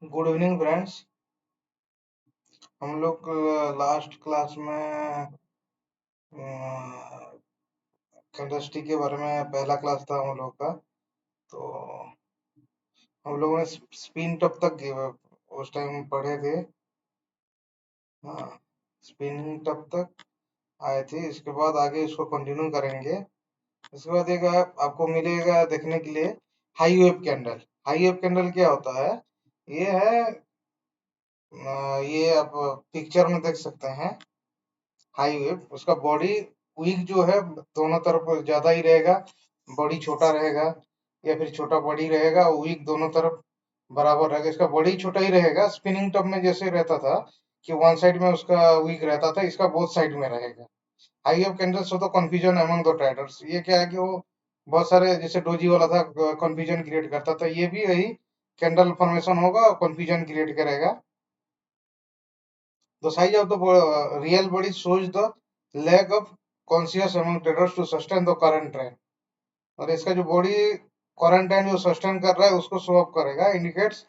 Good evening friends. हम लोग last class में केमिस्ट्री के बारे में पहला क्लास था हम लोग का। तो हम लोगों ने स्पिन टब तक उस टाइम पढ़े थे। हाँ, स्पिनिंग टब तक आए थे। इसके बाद आगे इसको कंटिन्यू करेंगे। इसके बाद एक आपको मिलेगा देखने के लिए high wave candle. High wave candle क्या होता है? ये है ये आप पिक्चर में देख सकते हैं। हाई वेव उसका बॉडी विक जो है दोनों तरफ ज्यादा ही रहेगा, बॉडी छोटा रहेगा, या फिर छोटा बॉडी रहेगा, विक दोनों तरफ बराबर रहेगा। इसका बॉडी छोटा ही रहेगा। स्पिनिंग टब में जैसे रहता था कि वन साइड में उसका विक रहता था, इसका बोथ साइड में रहेगा। हाई वेव कैंडल्स हो तो कंफ्यूजन अमंग द ट्रेडर्स। ये क्या है कि वो बहुत सारे जैसे डोजी वाला था, कंफ्यूजन क्रिएट करता था। ये भी वही कैंडल फॉर्मेशन होगा और कंफ्यूजन क्रिएट करेगा। The size of the real body shows the lack of conscious among traders to sustain the current trend। और इसका जो बॉडी करंट ट्रेंड जो सस्टेन कर रहा है उसको शो अप करेगा, indicates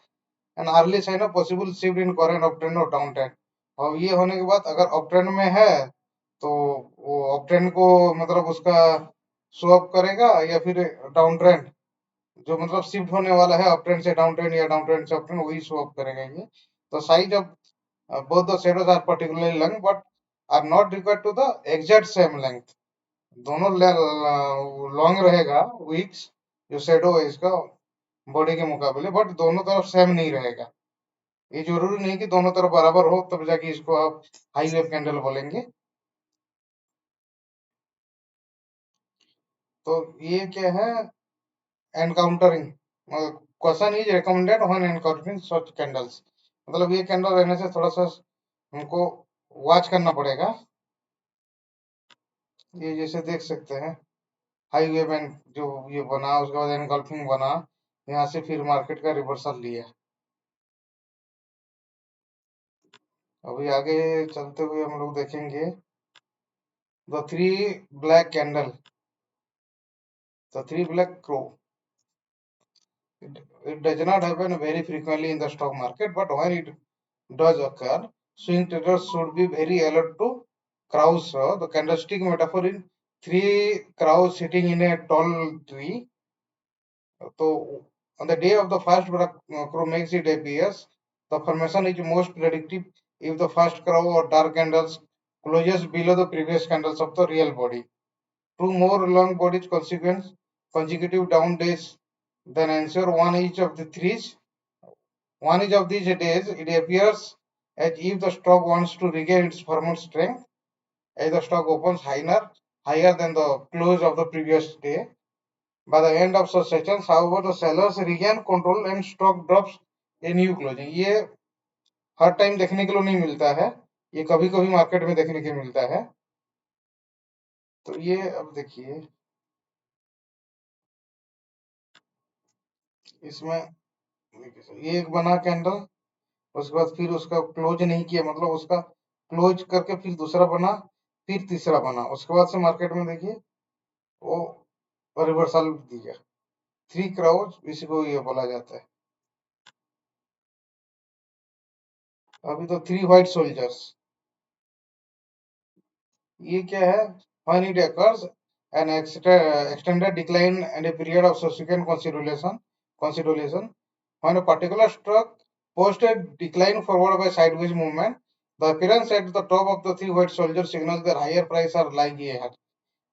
an early sign of possible shift in current up trend और डाउन ट्रेंड। और ये होने के बाद अगर अप ट्रेंड में है तो वो अप ट्रेंड को मतलब उसका शो अप करेगा, या फिर डाउन ट्रेंड जो मतलब शिफ्ट होने वाला है अप ट्रेंड से डाउन ट्रेंड या डाउन ट्रेंड से अप ट्रेंड, वही शो अप करेगा ये। तो size of both the shadows are particularly long but are not required to the exact same length। दोनों लॉन्ग रहेगा वीक्स जो शेडो है इसका बॉडी के मुकाबले, बट दोनों तरफ सेम नहीं रहेगा। ये जरूरी नहीं कि दोनों तरफ बराबर हो तब जाके इसको आप हाई वेव कैंडल बोलेंगे। तो ये क्या है? Encountering question is recommended when encountering such candles. मतलब ये कैंडल रहने से थोड़ा सा हमको वॉच करना पड़ेगा। ये जैसे देख सकते हैं हाईवे में जो ये बना, उसके बाद एनगल्फिंग बना, यहाँ से फिर मार्केट का रिवर्सल लिया। अभी आगे चलते हुए हम लोग देखेंगे the three black candle, the three black crow. It does not happen very frequently in the stock market, but when it does occur, swing traders should be very alert to crows. The candlestick metaphor in three crows sitting in a tall tree. So on the day of the first crow makes it appears, the formation is most predictive if the first crow or dark candles closes below the previous candles of the real body. Two more long bodies consecutive down days then ensure one each of the threes. One each of these days it appears as if the stock wants to regain its former strength as the stock opens higher than the close of the previous day. By the end of such sessions, however, the sellers regain control and stock drops a new closing। ये हर time देखने के लिए नहीं मिलता है, ये कभी कभी मार्केट में देखने के मिलता है। तो ये अब देखिए इसमें ये एक बना कैंडल, उसके बाद फिर उसका क्लोज नहीं किया, मतलब उसका क्लोज करके फिर दूसरा बना, फिर तीसरा बना, उसके बाद से मार्केट में देखिए वो रिवर्सल दिया। थ्री क्राउज इसी को ये बोला जाता है। अभी तो थ्री व्हाइट सोल्जर्स, ये क्या है? When it occurs, an extended decline and a period of subsequent consolidation. When a particular stock posts a decline followed by sideways movement, the appearance at the top of the three white soldiers signals that higher price are lying ahead।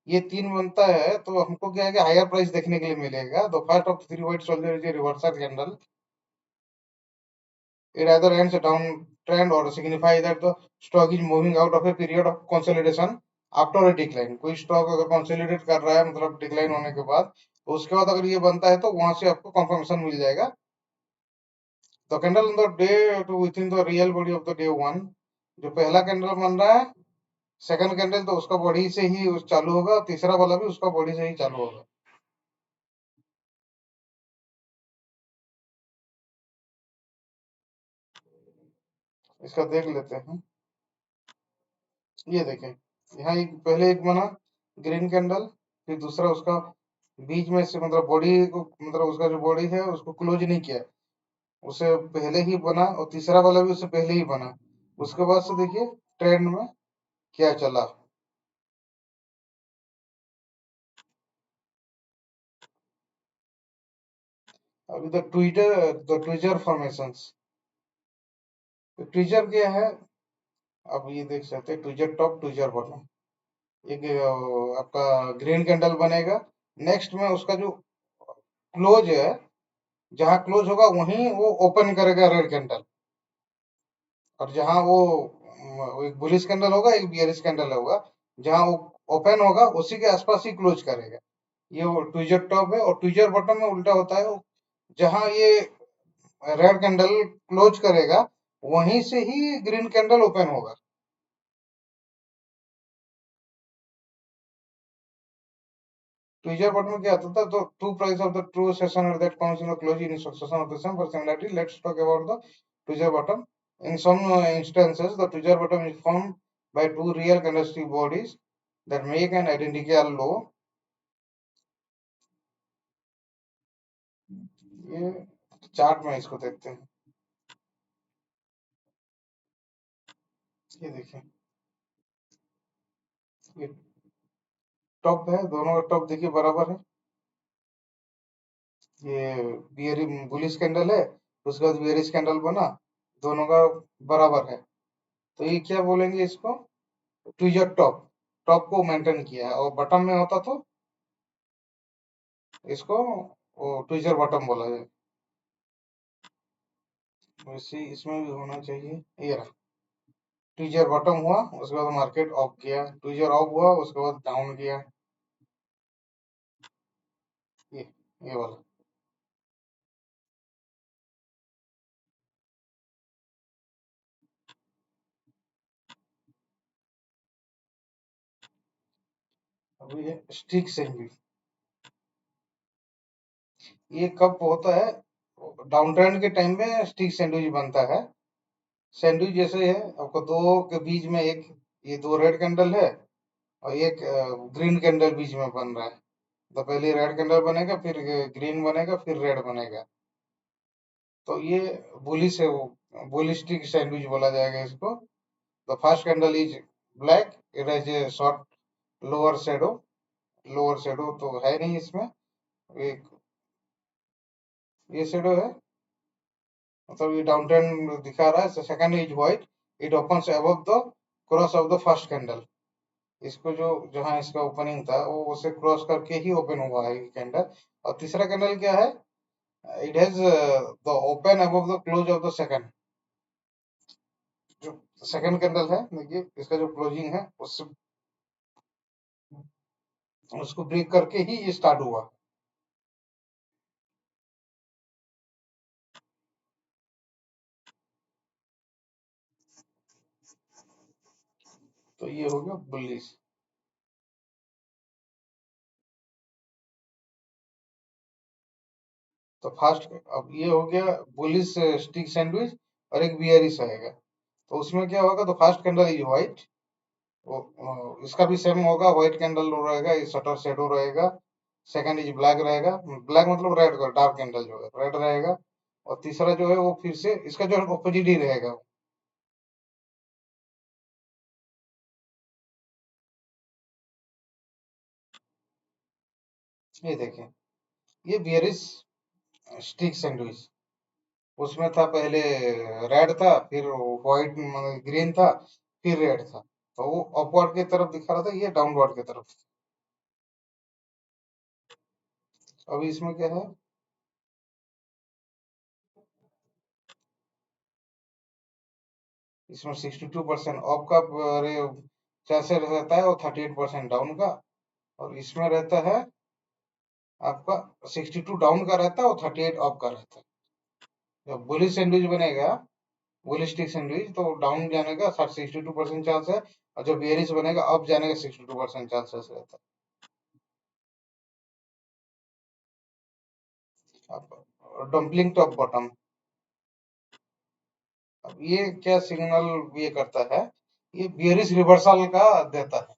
ये तीन बनता है तो हमको क्या है कि higher price देखने के लिए मिलेगा। The first of three white soldier is a reversal candle. It either ends a downtrend or signifies that the stock is moving out of a period of consolidation after a decline। कोई stock अगर consolidate कर रहा है मतलब decline होने के बाद, तो उसके बाद अगर ये बनता है तो वहां से आपको कंफर्मेशन मिल जाएगा। The candle on the day two within the real body of the day one, जो पहला कैंडल बन रहा है सेकंड कैंडल तो उसका बॉडी से ही चालू होगा, तीसरा वाला भी उसका बॉडी से ही चालू होगा। इसका देख लेते हैं। ये देखें, यहाँ एक पहले एक बना ग्रीन कैंडल, फिर दूसरा उसका बीच में से मतलब बॉडी को मतलब उसका जो बॉडी है उसको क्लोज नहीं किया, उसे पहले ही बना और तीसरा वाला भी उससे पहले ही बना। उसके बाद से देखिए ट्रेंड में क्या चला। अभी द ट्विटर फॉर्मेशंस। ट्विटर क्या है, अब ये देख सकते हैं ट्विटर टॉप ट्विटर बॉटम। एक आपका ग्रीन कैंडल बनेगा, नेक्स्ट में उसका जो क्लोज है, जहां क्लोज होगा वहीं वो ओपन करेगा रेड कैंडल। और जहां वो एक बुलिश कैंडल होगा, एक बियरिश कैंडल होगा, जहां वो ओपन होगा उसी के आसपास ही क्लोज करेगा। ये वो ट्विजर टॉप है। और ट्विजर बॉटम में उल्टा होता है, जहां ये रेड कैंडल क्लोज करेगा वहीं से ही ग्रीन कैंडल ओपन होगा। ट्विजर बॉटम में क्या होता था, तो two price of the true session that comes in the closing session of the same for similarity let's talk about the tweezer bottom. In some instances, the tweezer bottom is formed by two real candlestick bodies that make an identical low. ये chart में इसको देखते हैं। ये देखिए, ये top है, दोनों का टॉप देखिए बराबर है। ये बियरी बुलिश कैंडल है, उसके बाद बियरिश कैंडल बना, दोनों का बराबर है। तो ये क्या बोलेंगे इसको, ट्विजर टॉप। टॉप को मेंटेन किया है। और बॉटम में होता तो इसको वो ट्विजर बॉटम बोला जाए। वैसे इसमें भी होना चाहिए। ये रहा, ट्विजर बॉटम हुआ, उसके बाद मार्केट ऑफ किया, ट्विजर ऑफ हुआ, उसके बाद डाउन किया। ये ये वाला। अभी ये स्टिक सैंडविच, ये कब होता है, डाउन ट्रेंड के टाइम में स्टिक सैंडविच बनता है। सैंडविच जैसे है, आपको दो के बीच में एक, ये दो रेड कैंडल है और एक ग्रीन कैंडल बीच में बन रहा है। तो पहले रेड कैंडल बनेगा, फिर ग्रीन बनेगा, फिर रेड बनेगा। तो ये बुलिश है, वो बुलिस्टिक सैंडविच बोला जाएगा इसको। The first candle is black, it has a short lower shadow. Lower shadow तो है नहीं इसमें, एक ये शेडो है, मतलब ये डाउन ट्रेंड दिखा रहा है। Second is white, it opens above the cross of the first candle. इसको जो जहां इसका ओपनिंग था वो उसे क्रॉस करके ही ओपन हुआ है ये कैंडल। और तीसरा कैंडल क्या है, it has the open above the close of the second. जो सेकंड कैंडल है देखिए, इसका जो क्लोजिंग है उससे उसको ब्रेक करके ही ये स्टार्ट हुआ। तो ये हो गया बुलिश। तो फर्स्ट, अब ये हो गया बुलिश स्टिक सैंडविच। और एक बियरिश आएगा, तो उसमें क्या होगा, तो फर्स्ट कैंडल इज व्हाइट, वो इसका भी सेम होगा, व्हाइट कैंडल रहेगा, ये शटर शेडो रहेगा। सेकंड इज ब्लैक रहेगा, ब्लैक मतलब रेड का डार्क कैंडल जो है रेड रहेगा। और तीसरा जो है वो फिर से इसका जो है ऑपोजिट ही रहेगा। ये देखें, ये बियरिश स्टिक सैंडविच, उसमें था पहले रेड था, फिर व्हाइट ग्रीन था, फिर रेड था। तो वो अपवर्ड की तरफ दिखा रहा था, ये डाउनवर्ड की तरफ। अभी इसमें क्या है, इसमें 62% ऑफ का चांसेस रहता है, और 38% डाउन का। और इसमें रहता है आपका 62 डाउन का रहता है और 38 अप का रहता है। जब बुलिश सैंडविच बनेगा, बुलिश स्टिक सैंडविच, तो डाउन जाने का 62% चांस है। और जब बेयरिश बनेगा अप जाने का 62% चांसेस रहता है। अब डंपलिंग टॉप बॉटम, अब ये क्या सिग्नल ये करता है, ये बेयरिश रिवर्सल का देता है।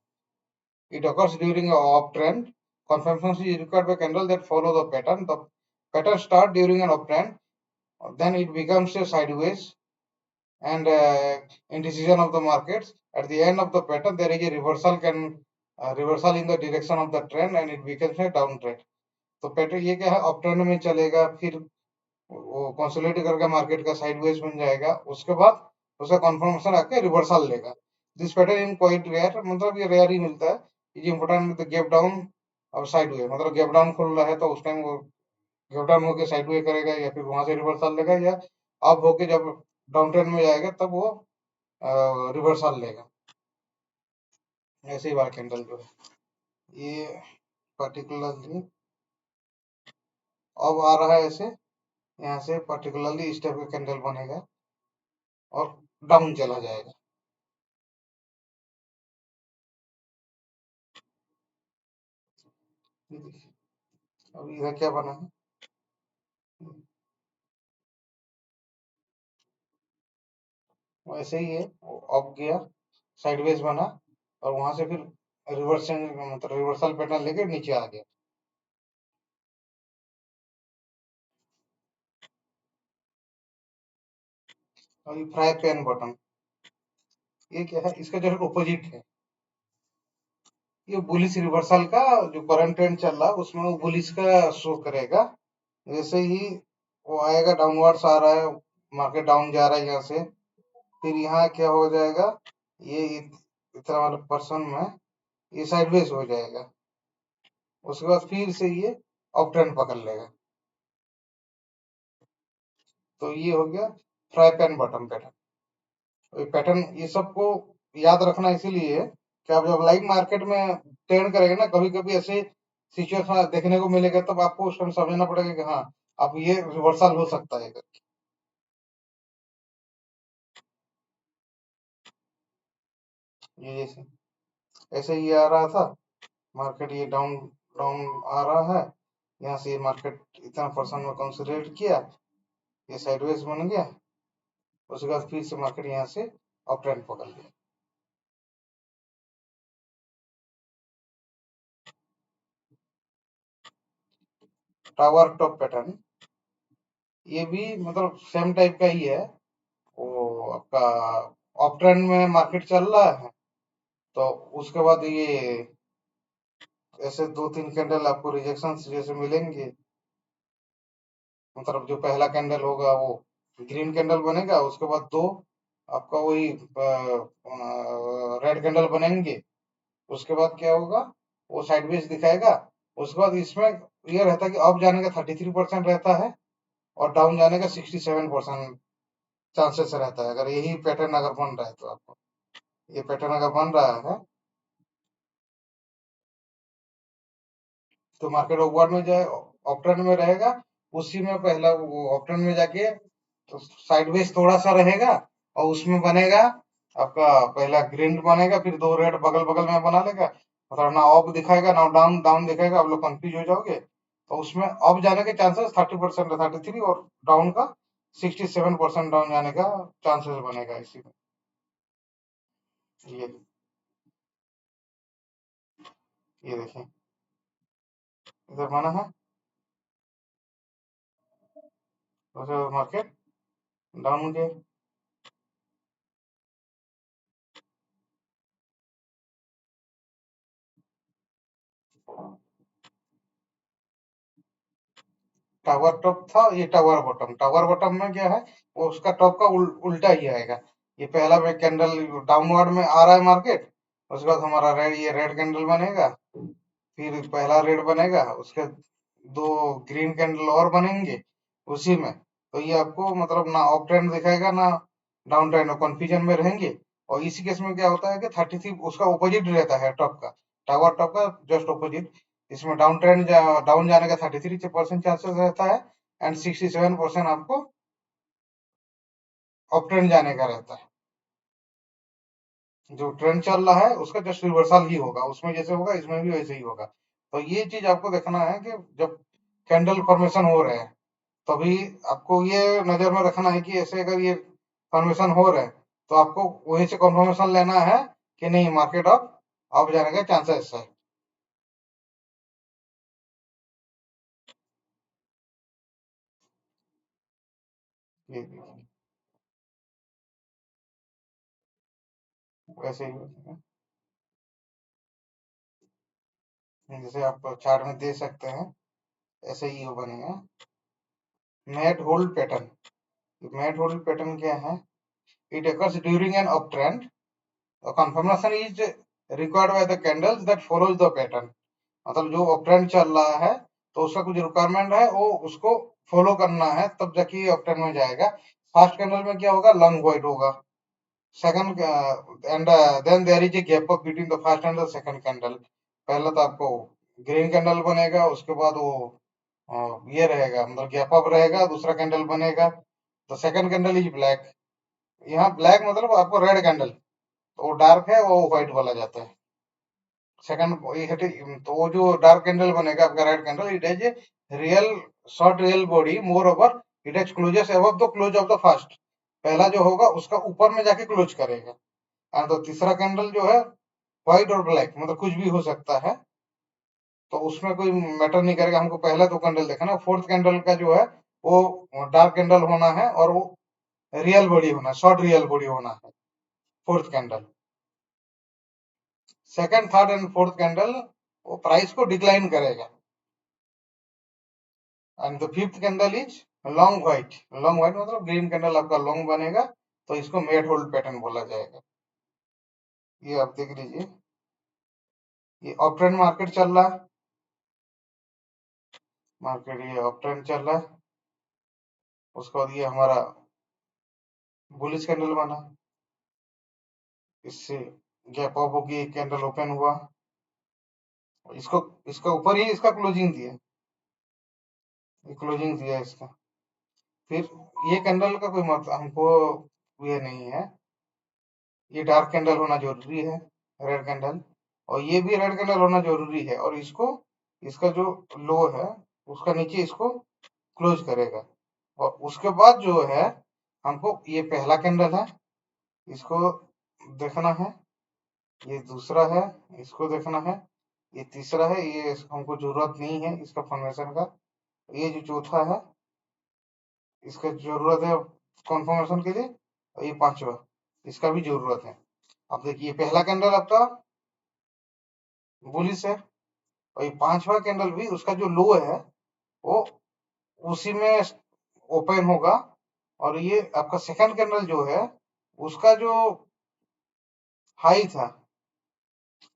It occurs during a uptrend. Confirmation is required by candle that follow the pattern. The pattern start during an uptrend then it becomes a sideways and indecision of the markets. At the end of the pattern, there is a reversal in the direction of the trend and it becomes a downtrend. तो pattern ये क्या है, up trend में चलेगा, फिर वो consolidate करके market का साइडवेज बन जाएगा, उसके बाद उसका कंफर्मेशन आके रिवर्सल लेगा. This pattern in quite rare, मतलब ये रेयर ही मिलता है. इज इम्पोर्टेंट गैप डाउन और साइडवे, मतलब गैप डाउन खुल रहा है तो उस टाइम वो गैप डाउन होकर साइडवे करेगा या फिर वहां से रिवर्सल लेगा, या अप होके जब डाउन ट्रेंड में जाएगा तब वो रिवर्सल लेगा. ऐसे ही वाला कैंडल जो है ये पर्टिकुलरली अब आ रहा है ऐसे, यहाँ से पर्टिकुलरली इस टाइप का कैंडल बनेगा और डाउन चला जाएगा. अब इधर क्या बना है, वैसे ही है, अप गया, साइडवेज बना और वहां से फिर रिवर्स, मतलब रिवर्सल पैटर्न लेके नीचे आ गया. और ये फ्राई पैन बटन, ये क्या है, इसका जो है ऑपोजिट है. ये बुलिश रिवर्सल का जो करंट ट्रेंड चल रहा है उसमें वो बुलिश का शो करेगा. जैसे ही वो आएगा, डाउनवर्ड्स आ रहा है, मार्केट डाउन जा रहा है यहाँ से, फिर यहाँ क्या हो जाएगा, ये इतना वाला पर्सन में ये साइडवेज हो जाएगा, उसके बाद फिर से ये अप ट्रेंड पकड़ लेगा. तो ये हो गया फ्राई पैन बटन पैटर्न. ये पैटर्न ये सबको याद रखना इसीलिए है कि आप जब लाइव मार्केट में ट्रेड करेंगे ना, कभी कभी ऐसे सिचुएशन देखने को मिलेगा, तब आपको उस टाइम समझना पड़ेगा कि हाँ, अब ये रिवर्सल हो सकता है. ये जैसे ऐसे ही आ रहा था मार्केट, ये डाउन डाउन आ रहा है, यहाँ से ये मार्केट इतना परसेंट में कंसोलिडेट किया, ये साइडवेज बन गया, उसके बाद फिर से मार्केट यहाँ से अप ट्रेंड पकड़ लिया. टावर टॉप पैटर्न, ये भी मतलब सेम टाइप का ही है. वो आपका अप ट्रेंड में मार्केट चल रहा है, तो उसके बाद ये ऐसे दो तीन कैंडल आपको रिजेक्शन जैसे मिलेंगे. मतलब जो पहला कैंडल होगा वो ग्रीन कैंडल बनेगा, उसके बाद दो आपका वही रेड कैंडल बनेंगे. उसके बाद क्या होगा, वो साइडवेज दिखाएगा. उसके बाद इसमें ये रहता है कि अप जाने का 33% रहता है और डाउन जाने का 67% चांसेस रहता है, अगर यही पैटर्न अगर बन रहा है तो. आपको ये पैटर्न अगर बन रहा है तो मार्केट अपवर्ड में जाए, अपट्रेंड में रहेगा, उसी में पहला वो अपट्रेंड में जाके तो साइडवेज थोड़ा सा रहेगा और उसमें बनेगा आपका पहला ग्रीन बनेगा, फिर दो रेड बगल बगल में बना लेगा, मतलब ना अप दिखाएगा ना डाउन डाउन दिखाएगा, आप लोग कंफ्यूज हो जाओगे. तो उसमें अप जाने के चांसेस 30% है, 33, और डाउन का 67% डाउन जाने का चांसेस बनेगा इसी में. ये ये देखें, इधर बना है, मार्केट डाउन के टावर टॉप था, ये टावर बॉटम. टावर बॉटम में क्या है, वो उसका टॉप का उल्टा ही आएगा. ये पहला में कैंडल डाउनवर्ड में आ रहा है मार्केट, उसके बाद हमारा रेड, ये रेड कैंडल बनेगा, फिर पहला रेड बनेगा, उसके दो ग्रीन कैंडल और बनेंगे उसी में. तो ये आपको मतलब ना अप ट्रेंड दिखाएगा ना डाउन ट्रेंड, कंफ्यूजन में रहेंगे. और इसी केस में क्या होता है कि 33 उसका ऑपोजिट रहता है टॉप का, टावर टॉप का जस्ट ऑपोजिट. इसमें डाउन ट्रेंड डाउन जाने का 33% चांसेस रहता है एंड 67% आपको अप ट्रेंड जाने का रहता है. जो ट्रेंड चल रहा है उसका जस्ट रिवर्सल ही होगा, उसमें जैसे होगा इसमें भी वैसे ही होगा. तो ये चीज आपको देखना है कि जब कैंडल फॉर्मेशन हो रहे हैं तभी आपको ये नजर में रखना है कि ऐसे अगर ये फॉर्मेशन हो रहे हैं तो आपको वहीं से कंफर्मेशन लेना है कि नहीं, मार्केट अप जाने का चांसेस है. ये देखिए वैसे ही बनेगा। जैसे आप चार्ट में दे सकते हैं, ऐसे ही वो बनेगा। Mat hold pattern, mat hold pattern क्या है? It occurs during an uptrend. A confirmation is required by the candles that follows the pattern. मतलब जो अपट्रेंड चल रहा है तो उसका कुछ रिक्वायरमेंट है, वो उसको फॉलो करना है, तब जाके ये अपट्रेंड में जाएगा। फर्स्ट कैंडल में क्या होगा? लॉन्ग वाइट होगा। Second and then there is a gap up between the first and the second candle. पहले तो आपको ग्रीन कैंडल बनेगा, उसके बाद वो ये रहेगा, मतलब गैप अप रहेगा, दूसरा कैंडल बनेगा, तो सेकंड कैंडल इज ब्लैक। यहाँ ब्लैक मतलब आपको रेड कैंडल, तो वो डार्क है, वो व्हाइट बोला जाता है। सेकंड तो वो जो डार्क कैंडल बनेगा आपका red candle, it is real short real body moreover, it is closes above the close of the first. पहला जो होगा उसका ऊपर में जाके क्लोज करेगा। एंड तो तीसरा कैंडल जो है व्हाइट और ब्लैक, मतलब कुछ भी हो सकता है, तो उसमें कोई मैटर नहीं करेगा। हमको पहला दो कैंडल देखा ना, फोर्थ कैंडल का जो है वो डार्क कैंडल होना है, और वो रियल बॉडी होना है, शॉर्ट रियल बॉडी होना है fourth candle. Second third and fourth candle वो प्राइस को डिक्लाइन करेगा। And the fifth candle is long white. Long white मतलब ग्रीन कैंडल आपका लॉन्ग बनेगा, तो इसको मेड होल्ड पैटर्न बोला जाएगा। ये आप देख लीजिए, ये अप ट्रेंड मार्केट चल रहा है, मार्केट ये अप ट्रेंड चल रहा है। उसके बाद ये हमारा बुलिश कैंडल बना, इससे गैप अप होगी, एक कैंडल ओपन हुआ, इसको इसका ऊपर ही इसका क्लोजिंग दिया, ये क्लोजिंग दिया इसका। फिर ये कैंडल का कोई मतलब हमको ये नहीं है, ये डार्क कैंडल होना जरूरी है, रेड कैंडल, और ये भी रेड कैंडल होना जरूरी है, और इसको इसका जो लो है उसका नीचे इसको क्लोज करेगा। और उसके बाद जो है हमको ये पहला कैंडल है, इसको देखना है, ये दूसरा है, इसको देखना है, ये तीसरा है, ये हमको जरूरत नहीं है इसका फॉर्मेशन का। ये जो चौथा है इसका जरूरत है कॉन्फर्मेशन के लिए, और ये पांचवा, इसका भी जरूरत है। अब देखिए पहला कैंडल आपका बुलिश है, और ये पांचवा कैंडल भी उसका जो लो है वो उसी में ओपन होगा, और ये आपका सेकंड कैंडल जो है उसका जो हाई था,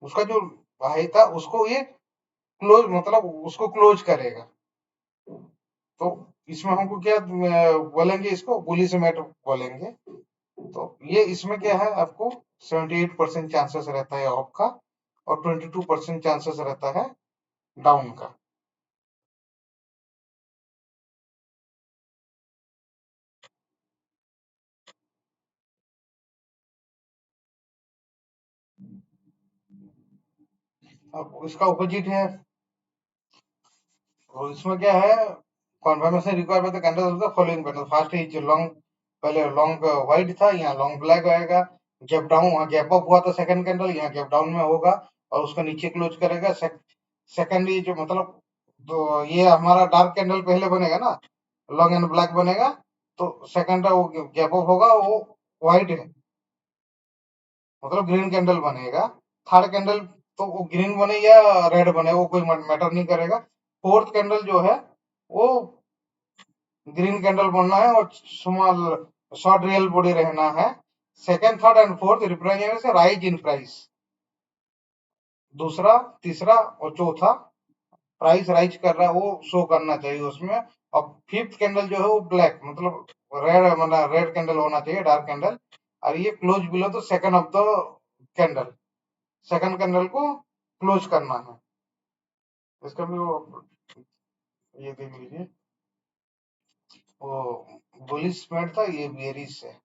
उसका जो हाई था उसको ये क्लोज, मतलब उसको क्लोज करेगा। तो इसमें हमको क्या बोलेंगे, इसको बुलिश मैट बोलेंगे। तो ये इसमें क्या है, आपको 78% चांसेस रहता है अप का, और 22% चांसेस रहता है डाउन का। अब इसका अपोजिट है, और इसमें क्या है, confirmation required by the candle of the following pattern. First is long, पहले लॉन्ग व्हाइट था, यहाँ लॉन्ग ब्लैक आएगा, गैप डाउन, वहाँ गैप अप हुआ तो सेकंड कैंडल यहाँ गैप डाउन में होगा, और उसका नीचे क्लोज करेगा। सेकंड ये जो मतलब, तो ये हमारा डार्क कैंडल पहले बनेगा ना, लॉन्ग एंड ब्लैक बनेगा, तो सेकंड वो गैप अप होगा, वो व्हाइट है, मतलब ग्रीन कैंडल बनेगा। थर्ड कैंडल तो वो ग्रीन बने या रेड बने वो कोई मैटर नहीं करेगा। फोर्थ कैंडल जो है वो ग्रीन कैंडल बनना है, और स्मॉल शॉर्ट रियल बॉडी रहना है। Second third and fourth represent से राइज इन प्राइस, दूसरा तीसरा और चौथा प्राइस राइज कर रहा है वो शो करना चाहिए उसमें। और फिफ्थ कैंडल जो है वो ब्लैक, मतलब रेड, मतलब रेड कैंडल होना चाहिए, डार्क कैंडल, और ये close below the second of the candle, second candle को क्लोज करना है। इसका भी वो ये देख लीजिए, वो बुलिश मैट था, ये बेरिश है।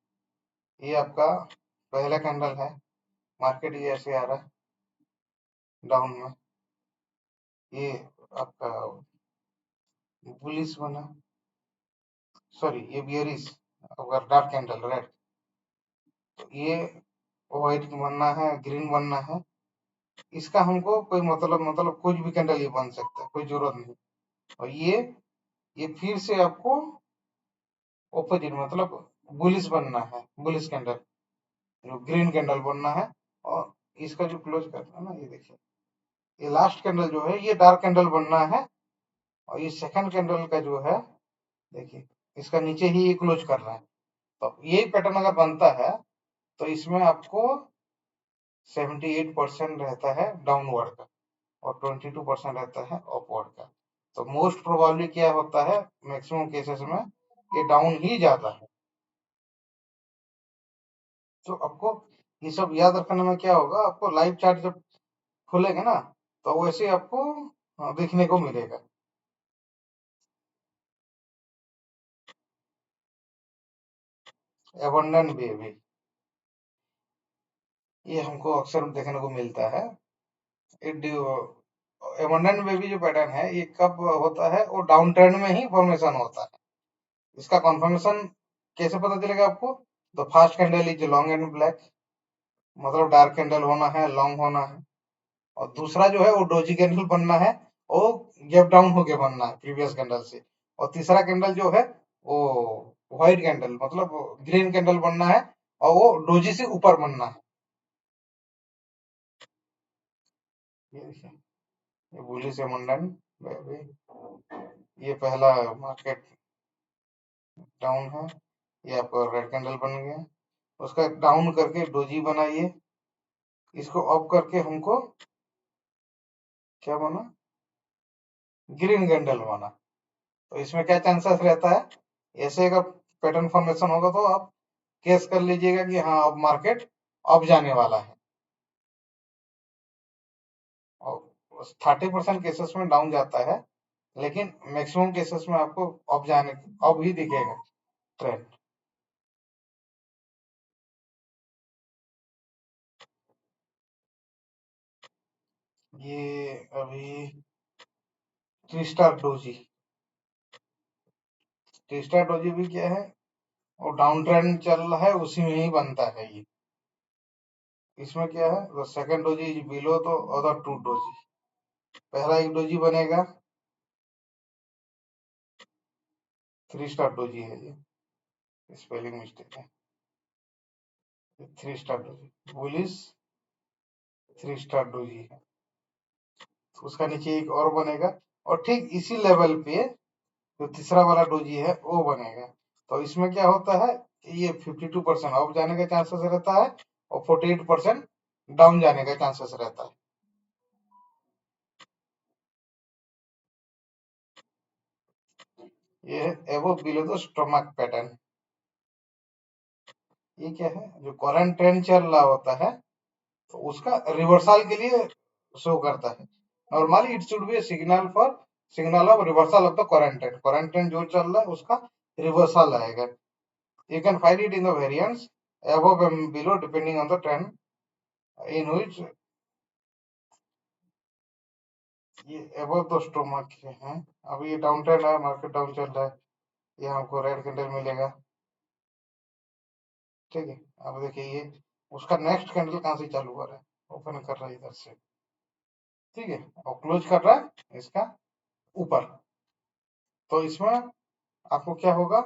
ये आपका पहला कैंडल है, मार्केट ये ऐसे आ रहा है डाउन में, ये आपका बुलिश बना, सॉरी ये बियरिश, अगर डार्क कैंडल रेड, तो ये व्हाइट बनना है, ग्रीन बनना है। इसका हमको कोई मतलब कुछ भी कैंडल ये बन सकता है, कोई जरूरत नहीं। और ये फिर से आपको ऑपोजिट मतलब बुलिश बनना है, बुलिश कैंडल, जो ग्रीन कैंडल बनना है। और इसका जो क्लोज करना है ना, ये देखिए, ये लास्ट कैंडल जो है ये डार्क कैंडल बनना है। और ये सेकंड कैंडल का जो है, देखिए, इसका नीचे ही ये क्लोज करना है। तो यही पैटर्न अगर बनता है तो इसमें आपको 78% रहता है डाउनवर्ड का और 22% रहता है अपवर्ड का। तो मोस्ट प्रोबेबली क्या होता है, मैक्सिमम केसेस में ये डाउन ही जाता है। तो आपको ये सब याद रखने में क्या होगा, आपको लाइव चार्ट जब खोलेंगे ना तो वैसे आपको देखने को मिलेगा। एबंडन बेबी, ये हमको अक्सर देखने को मिलता है। एबंडन बेबी जो पैटर्न है ये कब होता है, वो डाउन ट्रेंड में ही फॉर्मेशन होता है। इसका कंफर्मेशन कैसे पता चलेगा आपको, the first candle is long and black, मतलब डार्क कैंडल होना है, लॉन्ग होना है। और दूसरा जो है वो डोजी कैंडल बनना है, वो गैप डाउन होके बनना है प्रीवियस कैंडल से। और तीसरा कैंडल जो है वो व्हाइट कैंडल मतलब ग्रीन कैंडल बनना है और वो डोजी से ऊपर बनना है। ये देखिए, ये बुलिश से मुंडन, ये पहला मार्केट डाउन है, ये आपका रेड कैंडल बन गया। उसका डाउन करके डोजी बनाइए, इसको अप करके हमको क्या बना, ग्रीन कैंडल बना। तो इसमें क्या चांसेस रहता है, ऐसे का पैटर्न फॉर्मेशन होगा तो आप केस कर लीजिएगा कि हाँ अब मार्केट अप जाने वाला है। और 30% केसेस में डाउन जाता है, लेकिन मैक्सिमम केसेस में आपको अप जाने, अप ही दिखेगा ट्रेंड। ये अभी three star doji, three star doji भी क्या है, और डाउन ट्रेंड चल रहा है उसी में ही बनता है ये। इसमें क्या है, the second doji is below the other two doji. पहला एक डोजी बनेगा, थ्री स्टार डोजी है ये, स्पेलिंग मिस्टेक है, three star doji bullish three star doji है। तो उसका नीचे एक और बनेगा, और ठीक इसी लेवल पे जो तीसरा वाला डोजी है वो बनेगा। तो इसमें क्या होता है कि ये 52% अप जाने का चांसेस रहता है और 48% डाउन जाने का चांसेस रहता है। ये है एबो बिलो द स्टोमक पैटर्न। ये क्या है, जो करंट ट्रेंड चल रहा होता है तो उसका रिवर्सल के लिए शो करता है। Normally it should be signal for, signal of reversal of the current trend. Current trend जो चल रहा है उसका रिवर्सल आएगा। You can find it in the variance above and below depending on the trend in which ये above the stomach है। अभी ये डाउन ट्रेंड है, मार्केट डाउन चल रहा है, ये हमको रेड कैंडल मिलेगा। ठीक है, अब देखिए ये उसका नेक्स्ट कैंडल कहाँ से चालू हो रहा है, ओपन कर रहा है इधर से, ठीक है, और क्लोज कर रहा है इसका ऊपर। तो इसमें आपको क्या होगा,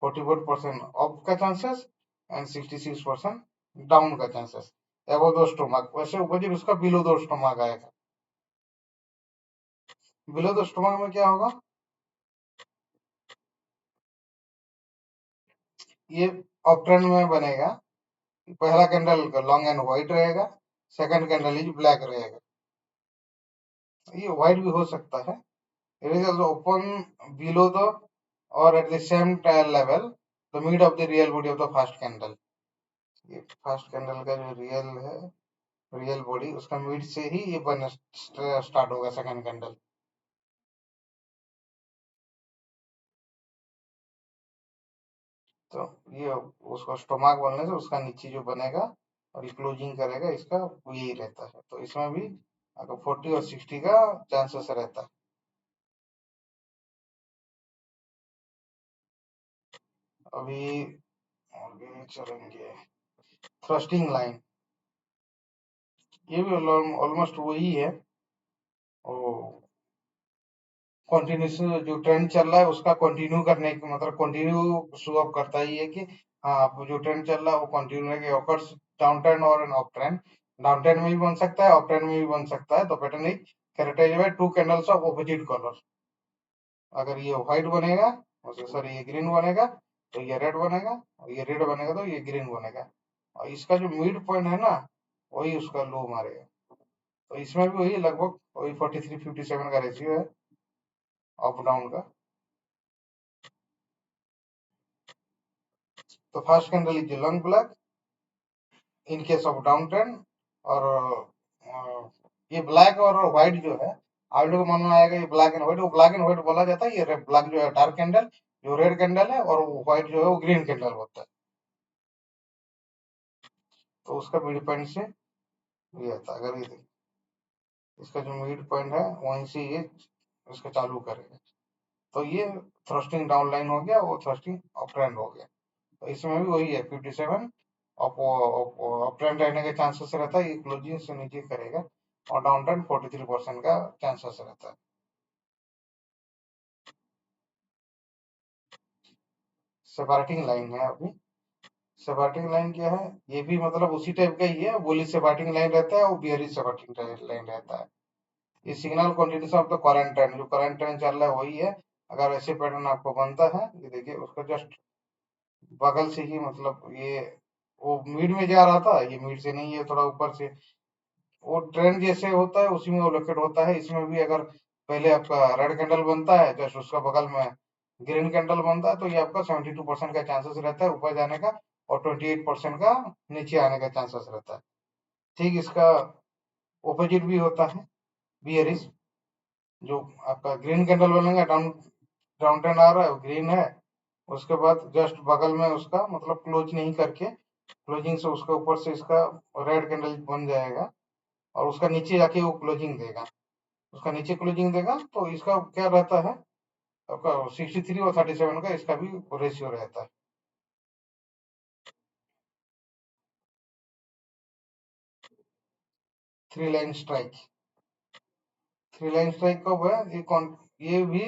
44% अप का चांसेस एंड 66% डाउन का चांसेस। एबो दो स्टोमक, वैसे ऊपर उसका बिलो दो स्टोमक आएगा। बिलो द स्टोमक में क्या होगा, ये अप ट्रेंड में बनेगा। पहला कैंडल लॉन्ग एंड व्हाइट रहेगा, सेकंड कैंडल इज ब्लैक रहेगा। ये व्हाइट भी हो सकता है। It is also open below the और at the same level the mid of the real body of the first candle. ये फर्स्ट कैंडल का जो रियल है, रियल बॉडी उसका मिड से ही ये बन स्टार्ट होगा सेकंड कैंडल। तो ये उसका स्टोमक बनने से उसका नीचे जो बनेगा और ये क्लोजिंग करेगा, इसका यही रहता है। तो इसमें भी अगर 40 और 60 का चांसेस रहता है। अभी आगे चलेंगे, थ्रस्टिंग लाइन, ये भी ऑलमोस्ट वही है। ओ कंटिन्यूस जो ट्रेंड चल रहा है उसका कंटिन्यू करने की मतलब कंटिन्यू शो अप करता है ये कि हाँ आप जो ट्रेंड चल रहा है वो कंटिन्यू है कि ऑकर्स डाउन ट्रेंड और an up trend. Down trend में भी बन सकता है, अप ट्रेंड में भी बन सकता है। तो pattern is characterized by two candles of opposite colour. अगर ये व्हाइट बनेगा, सॉरी ये ग्रीन बनेगा तो ये रेड बनेगा, और ये रेड बनेगा तो ये ग्रीन बनेगा। और इसका जो मिड पॉइंट है ना वही उसका लो मारेगा। तो इसमें भी वही लगभग वही 43-57 का रेशियो है अप डाउन का। तो first candle is long black in case of down trend. और ये ब्लैक और व्हाइट जो है आप लोगों को मन में आएगा ये ब्लैक एंड व्हाइट, वो ब्लैक एंड व्हाइट बोला जाता है। ये ब्लैक जो है डार्क कैंडल जो रेड कैंडल है, और व्हाइट जो है वो ग्रीन कैंडल होता है। तो उसका मिड पॉइंट से ये आता है। अगर ये देखिए इसका जो मिड पॉइंट है वहीं से ये इसका चालू करेगा। तो ये थ्रस्टिंग डाउन लाइन हो गया, वो थ्रस्टिंग अप ट्रेंड हो गया। तो इसमें भी वही है 57 अप अप ट्रेंड रहने के चांसेस रहता है। ये क्लोजिंग से नीचे करेगा और डाउन ट्रेंड 43% का चांसेस रहता है। सेपारेटिंग लाइन है अभी। सेपारेटिंग लाइन क्या है? ये भी मतलब उसी टाइप का ही है। बुलिश सेपारेटिंग लाइन रहता है और बियरिश सेपारेटिंग लाइन रहता है। ये signal continuation of the current trend, जो करंट ट्रेंड चल रहा है वही है। अगर ऐसे पैटर्न आपको बनता है, ये देखिए उसका जस्ट बगल से ही मतलब ये वो मिड में जा रहा था, ये मिड से नहीं है, थोड़ा ऊपर से वो ट्रेंड जैसे होता है उसी में वो लोकेट होता है। इसमें भी अगर पहले आपका रेड कैंडल बनता है, जस्ट उसका बगल में ग्रीन कैंडल बनता है, तो ये आपका 72% का चांसेस रहता है ऊपर जाने का, और 28% का नीचे आने का चांसेस रहता है। ठीक इसका ऑपोजिट भी होता है, बियरिश। जो आपका ग्रीन कैंडल बनेगा, डाउन डाउन ट्रेंड आ रहा है, वो ग्रीन है। उसके बाद जस्ट बगल में उसका मतलब क्लोज नहीं करके क्लोजिंग से उसके ऊपर से इसका रेड कैंडल बन जाएगा, और उसका नीचे जाके वो क्लोजिंग देगा। उसका नीचे क्लोजिंग देगा तो इसका क्या रहता है आपका 63 और 37 का इसका भी रेशियो रहता है। Three line strike. Three line strike कब है? ये भी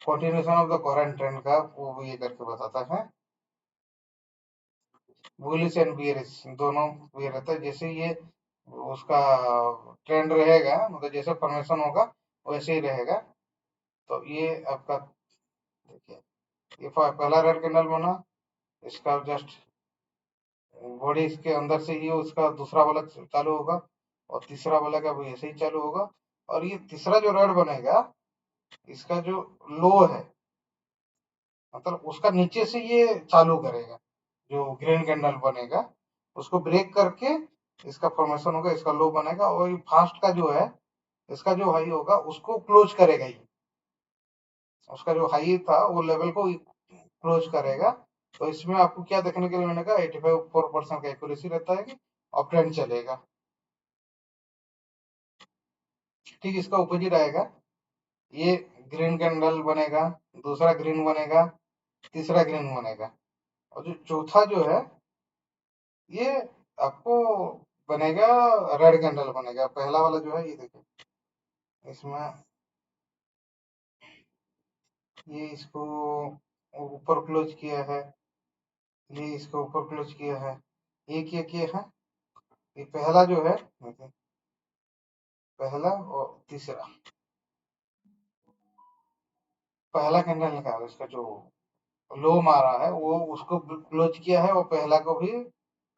continuation of the current trend का वो भी ये करके बताता है। बुलिश एंड बियरिश दोनों ये रहता है। जैसे ये उसका ट्रेंड रहेगा, मतलब जैसे फॉर्मेशन होगा वैसे ही रहेगा। तो ये आपका देखिए ये पहला रेड कैंडल बना, इसका जस्ट बॉडी इसके अंदर से ही उसका दूसरा वाला चालू होगा, और तीसरा वाला का भी ऐसे ही चालू होगा। और ये तीसरा जो रेड बनेगा, इसका जो लो है मतलब उसका नीचे से ये चालू करेगा। जो ग्रीन कैंडल बनेगा उसको ब्रेक करके इसका फॉर्मेशन होगा, इसका लो बनेगा, और ये फास्ट का जो है इसका जो हाई होगा उसको क्लोज करेगा ही। उसका जो हाई था वो लेवल को क्लोज करेगा। तो इसमें आपको क्या देखने के लिए मिलेगा? 84% का एक्यूरेसी रहता है कि अप ट्रेंड चलेगा। ठीक इसका ऑपोजिट आएगा। ये ग्रीन कैंडल बनेगा, दूसरा ग्रीन बनेगा, तीसरा ग्रीन बनेगा, और जो चौथा जो है ये आपको बनेगा रेड कैंडल बनेगा। पहला वाला जो है ये देखिए इसमें ये इसको ऊपर क्लोज किया है, ये इसको ऊपर क्लोज किया है, ये क्या किया है? ये पहला जो है देखिए, पहला और तीसरा, पहला कैंडल का इसका जो लो मारा है वो उसको क्लोज किया है, और पहला को भी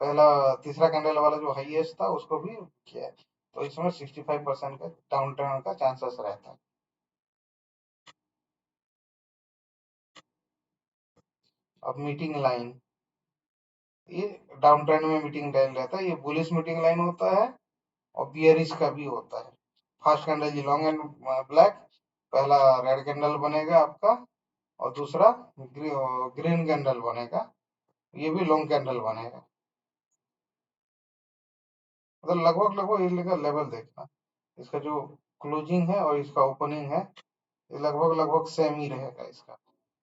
पहला तीसरा कैंडल वाला जो हाईएस्ट था उसको भी किया है। तो इसमें 65% का डाउन टर्न का चांसेस रहता है। अब मीटिंग लाइन, ये डाउन ट्रेंड में मीटिंग लाइन रहता है। ये बुलिश मीटिंग लाइन होता है और बियरिश का भी होता है। फर्स्ट कैंडल जी लॉन्ग एंड ब्लैक, पहला रेड कैंडल बनेगा आपका, और दूसरा ग्रीन कैंडल बनेगा, ये भी लॉन्ग कैंडल बनेगा। मतलब लगभग लगभग इसका लेवल देखना, इसका जो क्लोजिंग है और इसका ओपनिंग है ये लगभग लगभग सेम ही रहेगा इसका।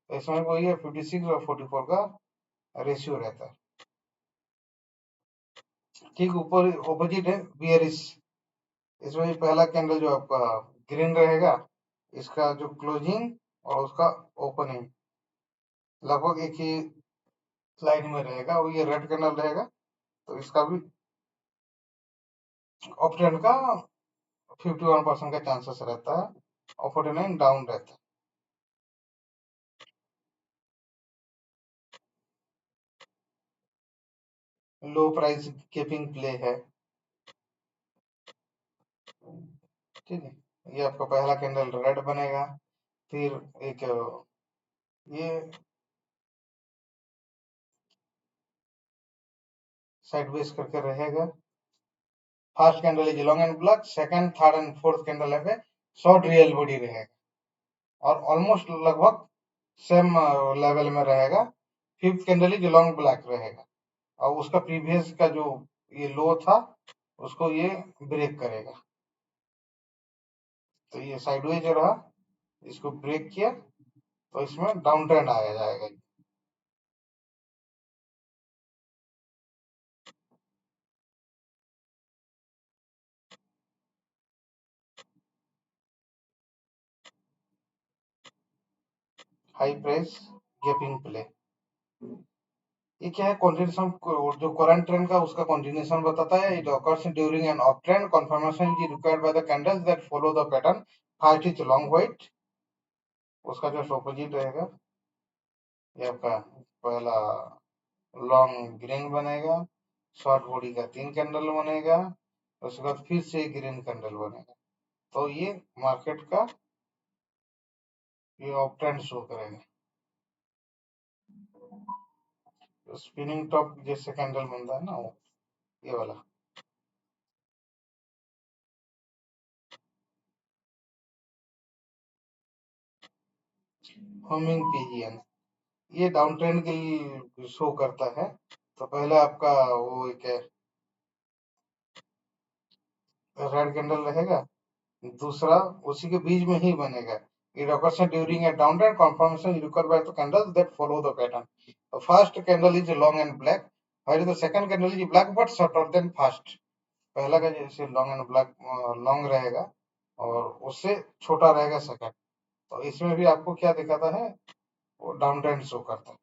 तो इसमें वही है 56 और 44 का रेशियो रहता है। ठीक ऊपर ऑपोजिट है बियरिश। इसमें भी पहला कैंडल जो आपका ग्रीन रहेगा, इसका जो क्लोजिंग और उसका ओपनिंग लगभग एक ही लाइन में रहेगा और ये रेड कैंडल रहेगा, तो इसका भी अप ट्रेंड का 51% का चांसेस रहता है और 49 डाउन रहता है। लो प्राइस कीपिंग प्ले है, ठीक है। ये आपका पहला कैंडल रेड बनेगा, फिर एक ये साइडवेज करके रहेगा। First candle is long and black, second third and fourth candle है शॉर्ट रियल बॉडी रहेगा और ऑलमोस्ट लगभग सेम लेवल में रहेगा। Fifth candle is long black रहेगा और उसका प्रीवियस का जो ये लो था उसको ये ब्रेक करेगा, तो ये साइडवेज रहा, इसको ब्रेक किया तो इसमें डाउन ट्रेंड आया जाएगा। हाई प्राइस गैपिंग प्ले, ये क्या है, कंटिन्यूशन जो करंट ट्रेंड का उसका कंटिन्यूशन बताता है। It occurs during an up trend, confirmation is required by the candles that follow the pattern। First is long white, उसका जो ऑपोजिट रहेगा ये आपका पहला लॉन्ग ग्रीन बनेगा, शॉर्ट बॉडी का 3 कैंडल बनेगा, उसके बाद फिर से ग्रीन कैंडल बनेगा, तो ये मार्केट का ये अप ट्रेंड शो करेगा। तो स्पिनिंग टॉप जैसे कैंडल बनता है ना वो, ये वाला होमिंग पिजियन, ये डाउन ट्रेंड के लिए शो करता है। तो पहला आपका वो एक रेड कैंडल रहेगा, दूसरा उसी के बीच में ही बनेगा। It occurs during a downtrend, confirmation is required by the candles that follow the pattern. The first candle is long and black, while the second candle is black but shorter than first। पहला का जैसे long and black long रहेगा और उससे छोटा रहेगा second, तो इसमें भी आपको क्या दिखाता है, वो डाउन ट्रेंड शो करता है।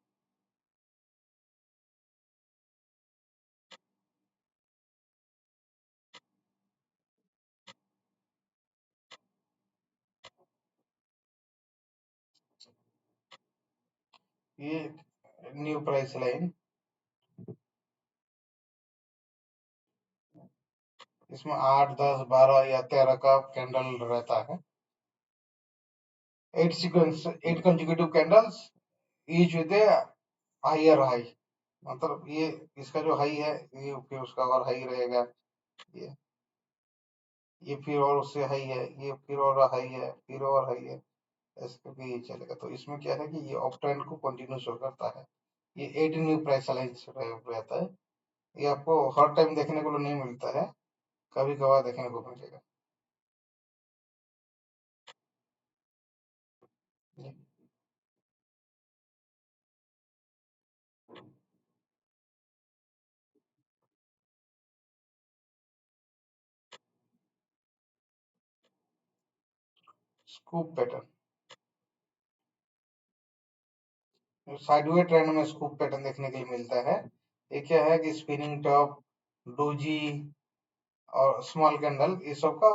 ये न्यू प्राइस लाइन, इसमें 8 10 12 या 13 का कैंडल रहता है। 8 consecutive candles each with a higher high, मतलब ये इसका जो हाई है ये फिर उसका और हाई रहेगा, ये ये फिर और उससे हाई है, ये फिर और हाई है, फिर और हाई है, ऐसे भी ये चलेगा। तो इसमें क्या है कि ये अप ट्रेंड को कंटिन्यू शो करता है। ये 8 न्यू प्राइस लाइंस रहता है, ये आपको हर टाइम देखने को नहीं मिलता है, कभी कभार देखने को मिलेगा। स्कूप पैटर्न, साइडवे ट्रेंड में स्कूप पैटर्न देखने के लिए मिलता है। ये क्या है कि स्पिनिंग टॉप, डोजी और स्मॉल कैंडल ये सब का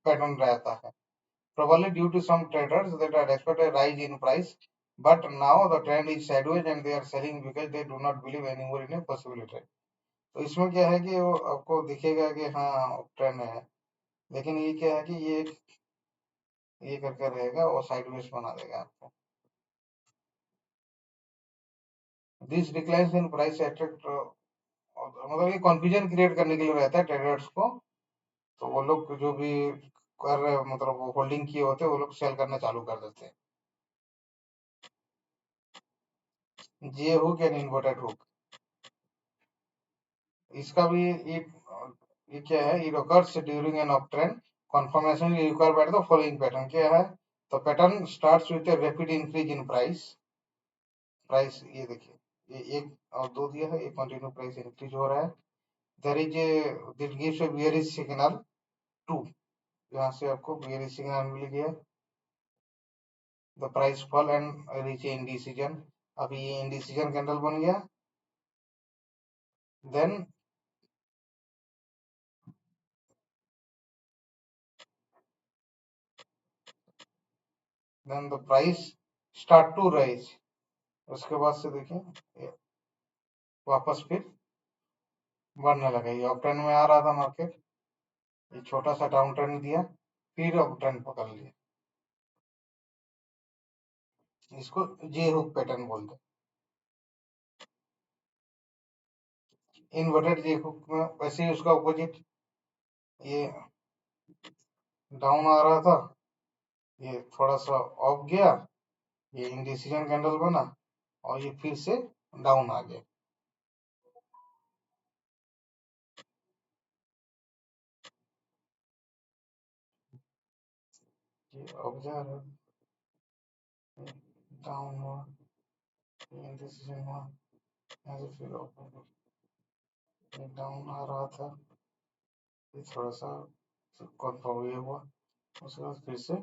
पैटर्न रहता है। Probably due to some traders that had expected a rise in price, but now the trend is sideways and they are selling because they do not believe anymore in a possibility। तो इसमें क्या है कि वो आपको दिखेगा कि हाँ ट्रेंड है, लेकिन ये क्या है कि ये करके रहेगा और साइडवेज बना देगा आपको। This declines in price attract, मतलब ये कंफ्यूजन क्रिएट करने के लिए रहता है ट्रेडर्स को, तो वो लोग जो भी कर रहे मतलब वो होल्डिंग किए होते हैं वो लोग सेल करना चालू कर देते हैं। जे हुक एंड इन्वर्टेड हुक, इसका भी एक ये क्या है, it occurs during an uptrend, confirmation is required by the following pattern। क्या है, तो pattern starts with a rapid increase in price। Price ये देखिए, ये एक और दो दिया है, ये कंटिन्यू प्राइस इंक्रीज हो रहा है। There is a this gives a bearish signal to, यहाँ से आपको bearish सिग्नल मिल गया, the price fall and reach indecision. अभी ये इंडिसीजन कैंडल बन गया। Then the price start to rise. उसके बाद से देखिए वापस फिर बढ़ने लगा। ये अप ट्रेंड में आ रहा था मार्केट, ये छोटा सा डाउन ट्रेंड दिया, फिर अप ट्रेंड पकड़ लिया। इसको जे हुक पैटर्न बोलते हैं। इन्वर्टेड जे हुक में वैसे ही उसका अपोजिट, ये डाउन आ रहा था, ये थोड़ा सा ऑफ गया, ये इंडिसीजन कैंडल बना और ये फिर से डाउन आ गया। ये अब जा रहा है, डाउन हुआ, इंडिसीजन हुआ, यहाँ से फिर अप हो गया। ये डाउन आ रहा था, ये थोड़ा सा कंफर्म ये हुआ, उसके बाद फिर से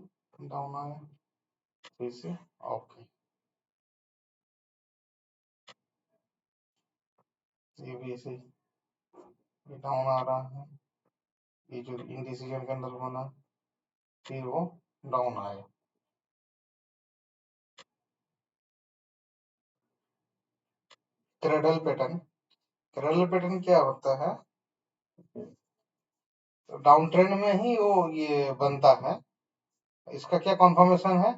डाउन आया, फिर से अप गया। ये भी ऐसे ही, ये डाउन आ रहा है, ये जो इंडिसीजन कैंडल बना फिर वो डाउन आया। क्रेडल पैटर्न, क्रेडल पैटर्न क्या होता है, तो डाउन ट्रेंड में ही वो ये बनता है। इसका क्या कॉन्फर्मेशन है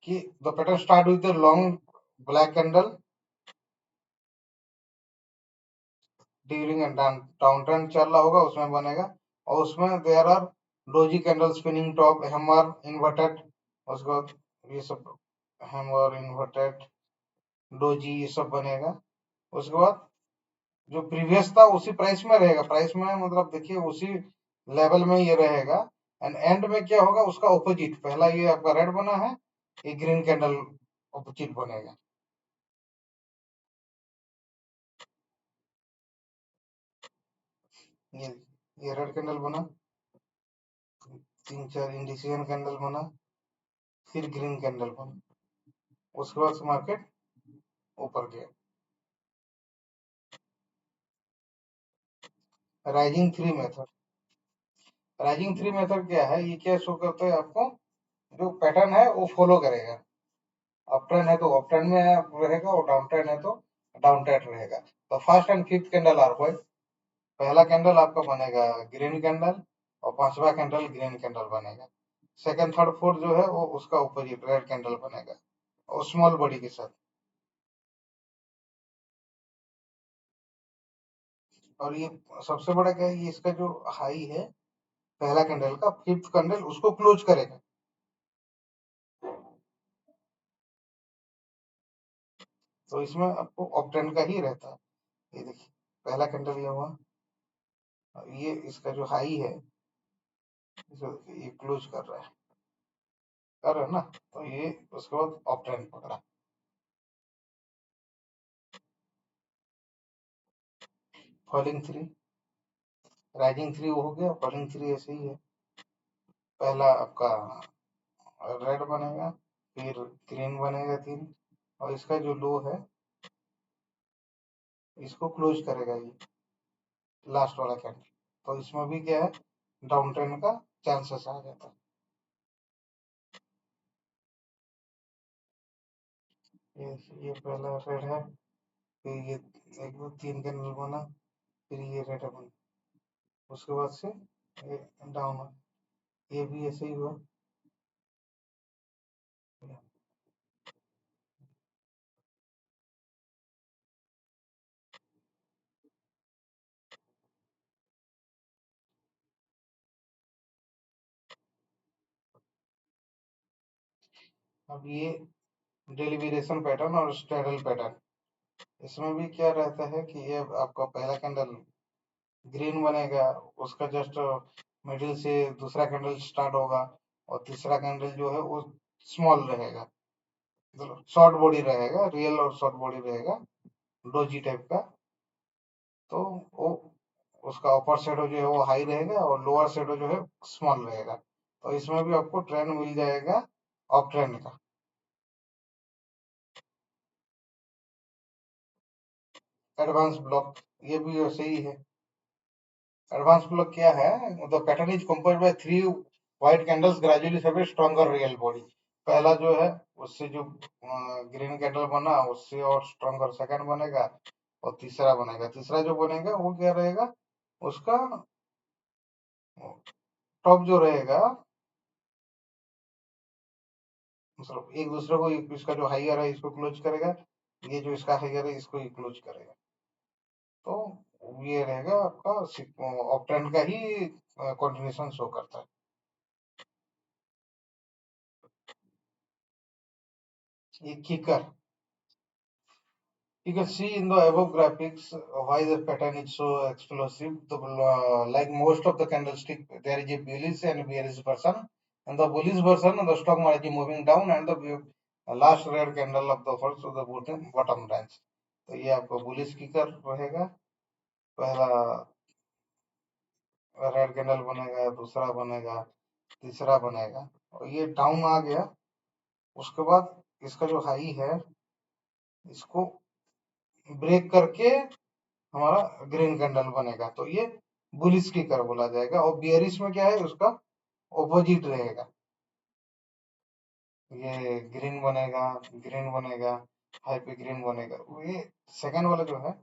कि the pattern start with the long black candle during down trend चल रहा होगा उसमें बनेगा, और उसमें there are doji candle spinning top hammer inverted, उसके बाद ये सब हैमर इन्वर्टेड डोजी ये सब बनेगा। उसके बाद जो प्रीवियस था उसी प्राइस में रहेगा, प्राइस में मतलब देखिए उसी लेवल में ये रहेगा। एंड एंड में क्या होगा उसका ऑपोजिट, पहला ये आपका रेड बना है, ये ग्रीन कैंडल ऑपोजिट बनेगा। ये ये रेड कैंडल बना, तीन चार इंडिसीजन कैंडल बना, फिर ग्रीन कैंडल बना, उसके बाद मार्केट ऊपर गया। Rising three method, rising three method क्या है, ये क्या शो करता है आपको, जो पैटर्न है वो फॉलो करेगा। अप ट्रेंड है तो अप ट्रेंड में रहेगा, और डाउन ट्रेंड है तो डाउन ट्रेंड रहेगा। तो first and fifth candle are white, पहला कैंडल आपका बनेगा ग्रीन कैंडल, और पांचवा कैंडल ग्रीन कैंडल बनेगा। सेकंड थर्ड फोर्थ जो है वो उसका अपोजिट रेड कैंडल बनेगा, और स्मॉल बॉडी के साथ। और ये सबसे बड़ा क्या है, ये इसका जो हाई है पहला कैंडल का, फिफ्थ कैंडल उसको क्लोज करेगा। तो इसमें आपको अप ट्रेंड का ही रहता है। ये देखिए पहला कैंडल ये हुआ, और ये इसका जो हाई है जो ये क्लोज कर रहा है, कर रहा है ना, तो ये उसके बाद अप ट्रेंड पकड़ा। फॉलिंग थ्री, राइजिंग थ्री वो हो गया, फॉलिंग थ्री ऐसे ही है। पहला आपका रेड बनेगा, फिर ग्रीन बनेगा तीन, और इसका जो लो है इसको क्लोज करेगा ये लास्ट वाला कैंडल। तो इसमें भी क्या है, डाउन ट्रेंड का चांसेस आ जाता है। ये पहला रेड है, फिर ये एक दो तीन कैंडल बना, फिर ये रेड बना, उसके बाद से ये डाउन, ये भी ऐसे ही हुआ। अब ये डेलिविएशन पैटर्न और स्ट्रेडल पैटर्न, इसमें भी क्या रहता है कि ये आपका पहला कैंडल ग्रीन बनेगा, उसका जस्ट मिडिल से दूसरा कैंडल स्टार्ट होगा, और तीसरा कैंडल जो है वो स्मॉल रहेगा, मतलब शॉर्ट बॉडी रहेगा, रियल और शॉर्ट बॉडी रहेगा, डोजी टाइप का। तो वो उसका अपर शेडो जो है वो हाई रहेगा, और लोअर शेडो जो है स्मॉल रहेगा। तो इसमें भी आपको ट्रेंड मिल जाएगा अप ट्रेंड का। एडवांस ब्लॉक, ये भी वैसे ही है। एडवांस ब्लॉक क्या है? The pattern is composed bye 3 white candles gradually have a stronger real body. पहला जो है उससे जो ग्रीन कैंडल बना उससे और स्ट्रॉन्गर सेकंड बनेगा और तीसरा बनेगा। तीसरा जो बनेगा वो क्या रहेगा? उसका टॉप जो रहेगा मतलब एक दूसरे को, इसका जो हाइयर है इसको क्लोज करेगा, ये जो इसका हाइयर है इसको ही क्लोज करेगा। तो ये रहेगा आपका ऑक्टेन का ही कंटिन्यूशन शो करता है। ये kicker, you can see in the above graphics why the pattern is so explosive. Like most of the candlestick, there is a bullish and bearish version. And the bullish version, the stock market is moving down, and the last red candle of the first to the bottom range. तो ये आपका bullish kicker रहेगा। पहला red candle बनेगा, दूसरा बनेगा, तीसरा बनेगा और ये डाउन आ गया। उसके बाद इसका जो हाई है इसको ब्रेक करके हमारा ग्रीन कैंडल बनेगा, तो ये बुलिश की कर बोला जाएगा। और बियरिश में क्या है? उसका ऑपोजिट रहेगा। ये ग्रीन बनेगा, ग्रीन बनेगा, हाई पे ग्रीन बनेगा। ये सेकंड वाला जो है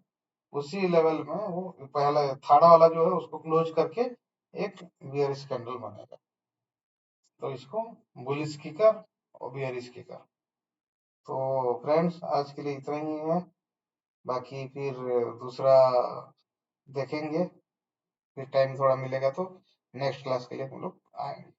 उसी लेवल में वो पहला थर्ड वाला जो है उसको क्लोज करके एक बियरिश कैंडल बनेगा। तो इसको बुलिश की कर और बियरिश की कर। तो फ्रेंड्स आज के लिए इतना ही है, बाकी फिर दूसरा देखेंगे, फिर टाइम थोड़ा मिलेगा तो नेक्स्ट क्लास के लिए हम लोग आएंगे।